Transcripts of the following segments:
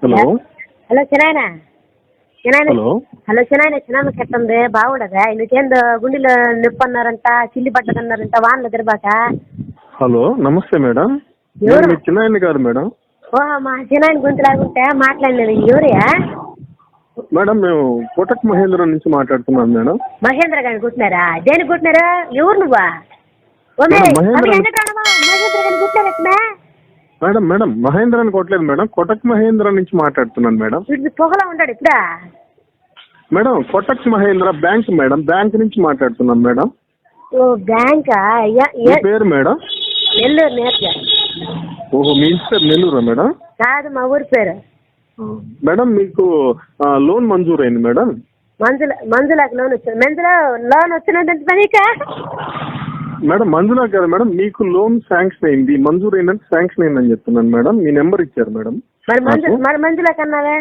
Hello hello చిన్నాయన hello hello చిన్నాయన చిన్న కెట్టుంది బాగుండదా నీకేందో గుండెలో నొప్పి అన్నారంట చిల్లి పడ్డదన్నారంట వానలు తిరబాక. హలో నమస్తే మేడం. ఎవరు? మీ చిన్నాయన్ని కాదు మేడం. ఓహో మా చిన్నాయన గొంతులాగుంటే మాట్లాడలేదు. ఎవరియా? మేడం మేము కోటక్ మహేంద్ర నుంచి మాట్లాడుతున్నాం మేడం. మహేంద్ర గారిని కుట్టినారా? దేనికి కుట్టినారు? ఎవరు నువ్వా? మహేంద్ర మహేంద్ర గారిని కుట్టినారా? మేడం మేడం మహేంద్ర అని కొట్టలేదు మేడం, కోటక్ మహేంద్ర నుంచి మాట్లాడుతున్నాను మేడం. వీడు పొగలో ఉన్నాడు ఇప్పుడా? Madam Kotak Mahindra bank madam, bank నుంచి మాట్లాడుతున్నాం మేడం. ఓ బ్యాంకా? మీ పేరు మేడం? నెల్లూరు నేర్చా. ఓహో మీ ఇంటి పేరు నెల్లూరా మేడం? కాదు మా ఊరి పేరు. మేడం మీకు లోన్ మంజూరైంది మేడం. మంజులాకి లోన్ వచ్చింది. లోన్ వచ్చినదంటే పనికా మేడం మంజులా గారు మేడం మీకు లోన్ శాంక్షన్ అయింది, మంజూరు అయిందంటే శాంక్షన్ అయిందని చెప్తున్నాను మేడం. మీ నెంబర్ ఇచ్చారు మేడం. మరి మంజులాకి అన్నావే?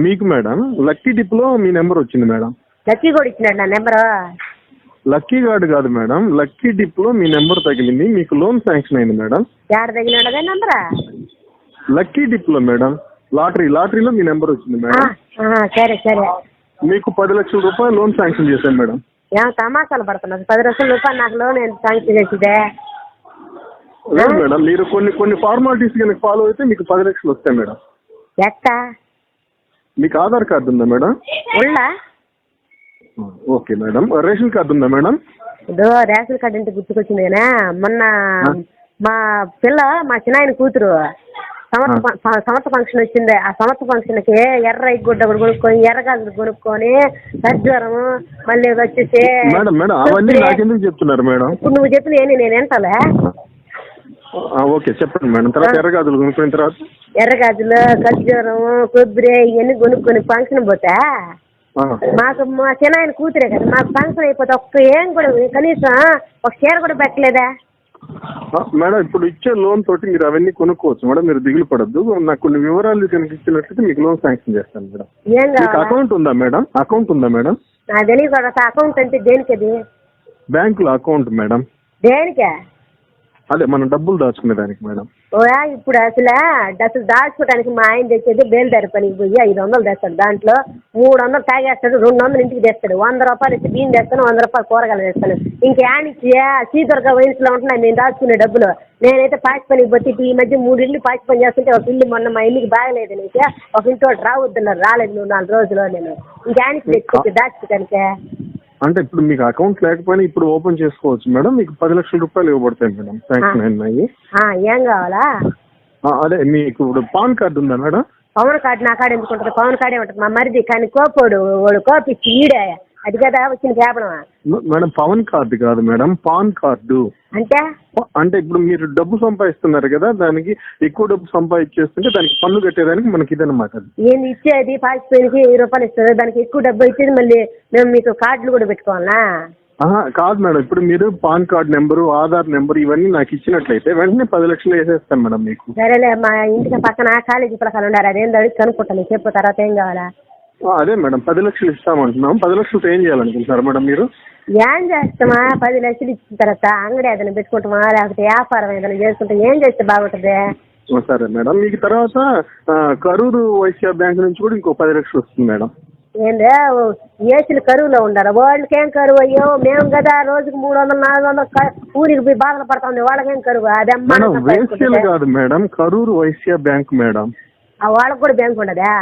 మీకు మేడం లక్కీ డిప్ లో మీ నెంబర్ వచ్చింది మేడం. లక్కీ కూడా ఇచ్చినాడు నా నెంబరు. లక్కీ కార్డు కాదు మేడం, లక్కీ డిప్ లో మీ నెంబర్ తగిలింది, మీకు లోన్ శాంక్షన్ అయింది మేడం. ఏడ తగిలినాడు అదే నెంబరా? లక్కీ డిప్ లో మేడం, లాటరీలో మీ నెంబర్ వచ్చింది మేడం. సరే సరే. మీకు 10 లక్షల రూపాయలు లోన్ శాంక్షన్ చేశాను మేడం. ఏమో తమాషాలు పడుతున్నారు. 10 లక్షల రూపాయలు నాకు లోన్ శాంక్షన్ చేసిదే? లేదు మేడం, మీరు కొన్ని ఫార్మాలిటీస్ కనుక ఫాలో అయితే మీకు 10 లక్షలు వస్తాయి మేడం. ఎట్టా? మీకు ఆధార్ కార్డు ఉందా మేడం? ఉళ్ళా? Okay madam. రేషన్ కార్డు ఉందా మేడం? ఇదో రేషన్ కార్డు అంటే గుర్తుకొచ్చింది కదా, మొన్న మా చిన్నాయన కూతురు సమర్థ ఫంక్షన్ వచ్చింది. ఆ సమర్థ ఫంక్షన్ కి ఎర్ర గుడ్డ కొనుక్కొని, ఎర్రగాజులు కొనుక్కొని, సజ్వరం మళ్ళీ వచ్చేసి మేడం మేడం అవన్నీ నాకెందుకు చెప్తున్నారు మేడం? ఇప్పుడు నువ్వు చెప్పిన నేను వింటాలే. ఓకే చెప్పండి మేడం. తర్వాత ఎర్రగాజులు కొనుక్కున్న తర్వాత ఎర్రగాజులు, ఖర్జూరం, కొబ్బరి ఇవన్నీ కొనుక్కొని ఫంక్షన్ పోతా మాకు మా చిన్నాయన కూతురే కదా, మాకు ఫంక్షన్ అయిపోతే ఏం కూడా కనీసం ఒక చీర కూడా పెట్టలేదా? మేడం ఇప్పుడు ఇచ్చే లోన్ తోటి మీరు అవన్నీ కొనుక్కోవచ్చు మేడం, మీరు దిగులు పడద్దు. నాకు కొన్ని వివరాలు కనుక ఇచ్చినట్లయితే మీకు లోన్ శాంక్షన్ చేస్తాను మేడం. ఏం కావాలి? అకౌంట్ ఉందా మేడం? అకౌంట్ ఉందా మేడం? నాకు తెలియదు. అకౌంట్ అంటే దేనికి? అది బ్యాంకులో అకౌంట్ మేడం. దేనికే? అదే మనం డబ్బులు దాచుకునే దానికి మేడం. ఇప్పుడు అసలు దాచుకోవడానికి మా ఆయన తెచ్చేది బేల్దారి పనికి పోయి 500 తెస్తాడు. దాంట్లో 300 తాగేస్తాడు, 200 ఇంటికి తెస్తాడు. 100 రూపాయలు ఇచ్చి బియ్యం తెస్తాను, 100 రూపాయలు కూరగాయలు తెస్తాను. ఇంకేనిచ్చి శ్రీదుర్గ వయసులో ఉంటున్నాయి మేము దాచుకునే డబ్బులు. నేనైతే పాచి పనికి పోతే ఈ మధ్య 3 ఇళ్ళు పాచి పని చేస్తుంటే ఒక ఇల్లు మొన్న మా ఇల్లుకి బాగలేదు నీకు, ఒక ఇంటి రావద్దున్నారు, రాలేదు నువ్వు 4 రోజులు. నేను ఇంకేనికి తెచ్చి దాచుకోవడానికే. అంటే ఇప్పుడు మీకు అకౌంట్ లేకపోయినా ఇప్పుడు ఓపెన్ చేసుకోవచ్చు మేడం. మీకు 10 లక్షల రూపాయలు ఇవ్వబడతాయి మేడం, శాంక్షన్ అయినాయి. ఏం కావాలా? అదే మీకు ఇప్పుడు పాన్ కార్డు ఉందా మేడం? పవన్ కార్డు నా కాడ ఎందుకు ఉంటుంది? పవన్ కార్డే ఉంటుంది మా మరిది. కానీ కోపోడు వాడు కోపిచ్చి ఈడే అది కదా వచ్చిన కేపడం. మేడం పవన్ కార్డు కాదు మేడం, పాన్ కార్డు. అంటే ఇప్పుడు మీరు డబ్బు సంపాదిస్తున్నారు కదా, దానికి ఎక్కువ డబ్బు సంపాదించేస్తుంటే దానికి పన్ను కట్టేదానికి మనకి ఇదన్నమాట. ఏంది ఇచ్చేది? పాచిపోయినకి 1000 రూపాయలు ఇస్తారు, దానికి ఎక్కువ డబ్బు ఇచ్చేది మళ్ళీ మేము మీకు కార్డులు కూడా పెట్టుకోవాలా? కాదు మేడం, ఇప్పుడు మీరు pan card number, Aadhaar number ఇవన్నీ నాకు ఇచ్చినట్లయితే వెంటనే 10 లక్షలు వేసేస్తాను మేడం మీకు. సరేలే, మా ఇంటికి పక్కన కాలేజీ ప్రకారం ఉండాలి, అదేందో అడిగి కనుక్కుంటాను. చెప్పు తర్వాత ఏం కావాలా? అదే మేడం 10 లక్షలు ఇస్తామంటున్నాం. 10 లక్షలతో ఏం చేయాలనుకుంటున్నారు మేడం మీరు? ఏం చేస్తామా? 10 లక్షలు ఇచ్చిన తర్వాత అంగడి ఏదైనా పెట్టుకుంటామా, లేకపోతే వ్యాపారం ఏదైనా చేసుకుంటే ఏం చేస్తే బాగుంటుంది? సరే మేడం, మీకు తర్వాత కరూరు వైశ్య బ్యాంక్ నుంచి కూడా ఇంకో 10 లక్షలు వస్తుంది మేడం. ఏందే ఏసీలు కరువులో ఉండాలి, వాళ్ళకేం కరువు? అయ్యో మేము కదా రోజుకి 300-400 ఊరికి పోయి బాధలు పడతా ఉంది, వాళ్ళకేం కరువు? అదమ్మా వేశ్యలు కాదు madam, Karur Vysya bank madam. వాళ్ళకి కూడా బ్యాంక్ ఉండదా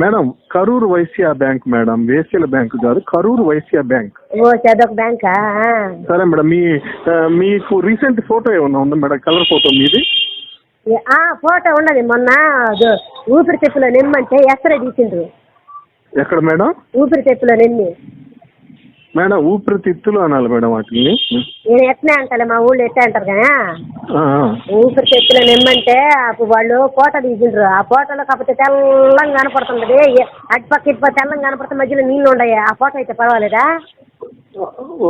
madam? Karur Vysya bank madam, వేశ్యల బ్యాంక్ కాదు, కరూరు వైశ్య బ్యాంక్. ఓ చదొక బ్యాంకా? సరే మేడం, మీకు రీసెంట్ ఫోటో ఏమన్నా ఉందా మేడం? కలర్ ఫోటో మీది? ఫోటో ఉండదు. మొన్న ఊపిరితిత్తులో నిమ్మంటే ఎక్స్రే తీసిండ్రు. ఎక్కడ మేడం? ఊపిరితిత్తులో నిమ్మి. మేడం ఊపిరితిత్తులు అనాలి మేడం వాటిని. నేను ఎట్నే అంటాలే, మా ఊళ్ళో ఎట్లా అంటారు కదా. ఊపిరితిత్తులో నిమ్మంటే అప్పుడు వాళ్ళు ఫోటో తీసిండ్రు. ఆ ఫోటోలో కాకపోతే తెల్లంగా కనపడుతుంది, అటుపక్క ఇటుపక్క తెల్లంగా కనపడుతుంది, మధ్యలో నీళ్ళు ఉన్నాయి. ఆ ఫోటో అయితే పర్వాలేదా?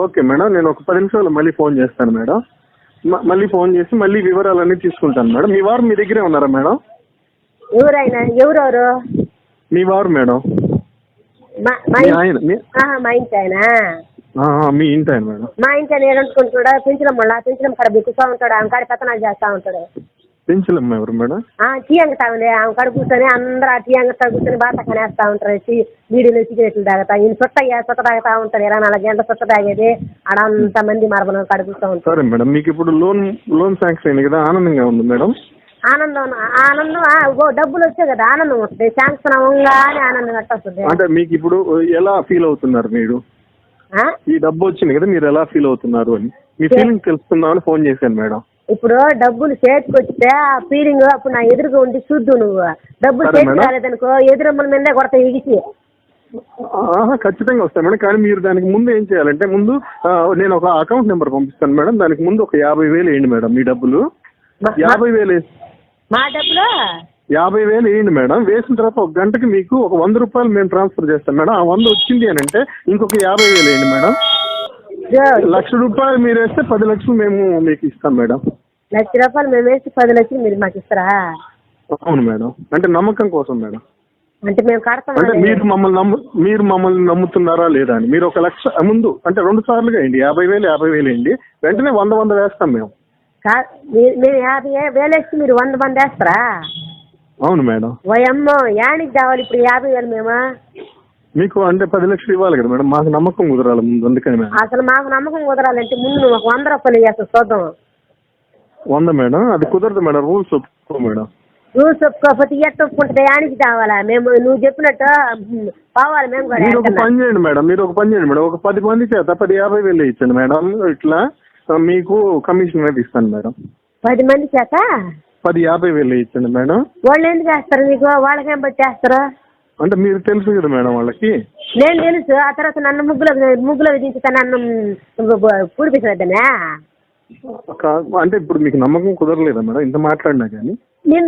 ఓకే మేడం, నేను ఒక 10 నిమిషాలు మళ్ళీ ఫోన్ చేస్తాను మేడం. మళ్ళీ ఫోన్ చేసి మళ్ళీ వివరాలన్నీ తీసుకుంటాను మేడం. మీ వారు మీ దగ్గరే ఉన్నారా మేడం? ఎవరైనా? ఎవరెవరు? మీ వారు మేడం. మా ఇంటి ఆయన. మీ ఇంటి ఆయన మేడం. మా ఇంటి ఆయన ఏడుకుంటాడు, పెంచడం వల్ల పెంచడం కాడ బిక్కుతా ఉంటాడు, ఆమె కాడ పెత్తనాలు చేస్తా ఉంటాడు. పెంచలేమ్మా ఎవరు మేడం? టీ అంగతాంలే ఆమె కడు కూర్చొని అందరూ ఆ టీ అంగతా కూర్చొని బాట కనేస్తా ఉంటారు. బీడీలు సిగరెట్లు తాగుతా ఈయన చుట్ట తాగుతా ఉంటారు. 24 గంటల చుట్ట తాగేది ఆడ అంతమంది మరబలం కడుగుతూ ఉంటారు. సరే మేడం, మీకు ఇప్పుడు లోన్ శాంక్షన్ అయింది కదా, ఆనందంగా ఉంది మేడం? ఆనందం డబ్బులు వచ్చాయి కదా ఆనందం వస్తుంది. శాంక్షన్ అవ్వగానే ఆనందం వస్తుంది. అంటే మీకు ఇప్పుడు ఎలా ఫీల్ అవుతున్నారు మీరు? ఈ డబ్బు వచ్చింది కదా, మీరు ఎలా ఫీల్ అవుతున్నారు అని మీ ఫీలింగ్ తెలుసుకుందామని ఫోన్ చేశాను మేడం. ఇప్పుడు డబ్బులు చేతికి వస్తే ఆ ఫీలింగ్ అప్పుడు నా ఎదురుగా ఉండి చూద్దు. నువ్వు డబ్బులు చేతికి రాలేదనుకో ఎదురమ్మల మీదే కొడతా ఎగిసి. ఖచ్చితంగా వస్తాయి మేడం, కానీ మీరు దానికి ముందు ఏం చేయాలంటే ముందు నేను ఒక అకౌంట్ నెంబర్ పంపిస్తాను మేడం. దానికి ముందు ఒక 50,000 వేయండి మేడం. మీ డబ్బులు 50,000 మా డబ్బులు 50,000 వేయండి మేడం. వేసిన తర్వాత ఒక గంటకి మీకు ఒక 100 రూపాయలు మేము ట్రాన్స్ఫర్ చేస్తాం మేడం. ఆ 100 వచ్చింది అని అంటే ఇంకొక 50,000 వేయండి మేడం. 1,00,000 రూపాయలు మీరు వేస్తే 10 లక్షలు మేము మీకు ఇస్తాం మేడం. 1,00,000 రూపాయలు మేము వేసి 10 లక్షలు మీరు మాకు ఇస్తారా? అవును మేడం, అంటే నమ్మకం కోసం మేడం. అంటే మేము కడతాం. అంటే మీరు మమ్మల్ని నమ్ముతున్నారా లేదా అని. మీరు 1,00,000 ముందు అంటే 2 సార్లుగా వేయండి. 50,000 50,000 వేయండి. వెంటనే 100 వేస్తాం మేము. మేము 50,000 వేసి మీరు 100 మంది వేస్తారా? అవును మేడం. ఓయమ్మో యానికి కావాలి ఇప్పుడు 50,000 మేము? మీకు అంటే 10 లక్షలు ఇవ్వాలి కదా మేడం, మాకు నమ్మకం కుదరాలి ముందు, అందుకని మేడం. అసలు మాకు నమ్మకం కుదరాలంటే ముందు నువ్వు ఒక 100 రూపాయలు చేస్తావు చూద్దాం. 100 మేడం, అది కుదరదు మేడం, రూల్స్ ఒప్పుకో మేడం. రూల్స్ ఒప్పుకోకపోతే ఎట్ట ఒప్పుకుంటే యానికి కావాలా? మేము నువ్వు చెప్పినట్టు పోవాలి మేము కూడా. మీరు ఒక పని చేయండి మేడం, ఒక 10 మంది చేత 50,000 ఇచ్చండి మేడం. ఇట్లా మీకు కమిషన్ అనేది ఇస్తాను మేడం. 10 మంది చేత 50,000 ఇచ్చండి మేడం. వాళ్ళు ఎందుకు చేస్తారు నీకు? వాళ్ళకేం బట్టి చేస్తారు? అంటే మీరు తెలుసు కదా మేడం వాళ్ళకి. నేను తెలుసు. ఆ తర్వాత నన్ను ముగ్గులో విధించుతా నన్ను పూడిపించలేదనే. అంటే ఇప్పుడు మీకు నమ్మకం కుదరలేదా మేడం ఇంత మాట్లాడినా కానీ?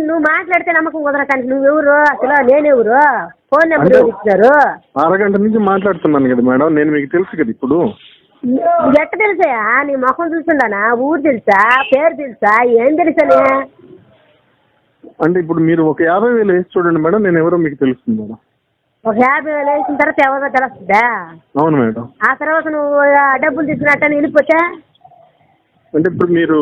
నువ్వు మాట్లాడితే నమ్మకం కుదరటానికి నువ్వెవరు అసలు? నేనెవరు? ఫోన్ నెంబర్ ఇచ్చారు. అరగంట నుంచి మాట్లాడుతున్నాను కదా మేడం, నేను మీకు తెలుసు కదా ఇప్పుడు. ఎట్ట తెలుసాయా? నీ ముఖం చూస్తుండానా? ఊరు తెలుసా? పేరు తెలుసా? ఏం తెలుసని? అంటే ఇప్పుడు మీరు ఒక 50,000 వేసి చూడండి మేడం, నేను ఎవరో మీకు తెలుస్తుంది మేడం. ఒక 50,000 వేసిన తర్వాత ఎవరో తెలుస్తుందా? అవును మేడం. ఆ తర్వాత నువ్వు డబ్బులు తీసుకున్నట్టు వెళ్ళిపోతే అంటే ఇప్పుడు మీరు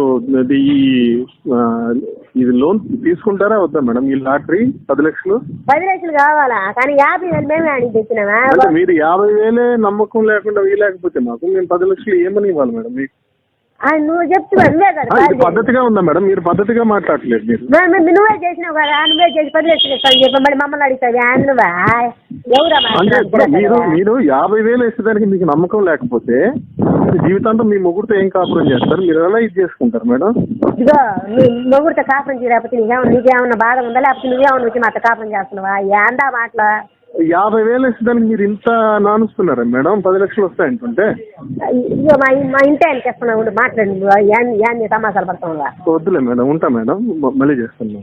ఇది లోన్ తీసుకుంటారా వద్దా మేడం? ఈ లాటరీ 10 లక్షలు 10 లక్షలు కావాలా? కానీ 50,000 మేమే అని తెచ్చినామా? అంటే మీరు 50,000 నమ్మకం లేకుండా లేకపోతే మాకు మేము 10 లక్షలు ఏమని ఇవ్వాలి మేడం మీకు? నువ్వు చెప్తున్నా పద్ధతిగా ఉందా మేడం? మీరు పద్ధతిగా మాట్లాడలేదు. మీరు నువ్వే చేసినావు కదా, నువ్వే చేసి 10 లక్షలు ఇస్తాను చెప్పి మరి మమ్మల్ని అడుగుతావు నువ్వా? ఎవరా? అంటే మీరు 50,000 వేసేదానికి మీకు నమ్మకం లేకపోతే జీవితాంతం మీ మొగుడితో ఏం కాపురం చేస్తారు? మీరు ఎలా ఇది చేసుకుంటారు మేడం? ఇదిగో నీ మొగుడితో కాపురం చేయలేకపోతే నీకేమన్నా బాధ ఉందా? లేకపోతే నువ్వేమన్నా వచ్చి మాతో కాపురం చేస్తున్నావా? ఏందా మాటలు? 50,000 వేసేదానికి మీరు ఇంత నానుస్తున్నారా మేడం? 10 లక్షలు వస్తాయంటుంటే మా ఇంటి ఆయనకి ఇస్తున్నావు మాట్లాడి తమాసాలు పడతావు. వద్దులే మేడం, ఉంటా మేడం, మళ్ళీ చేస్తాను.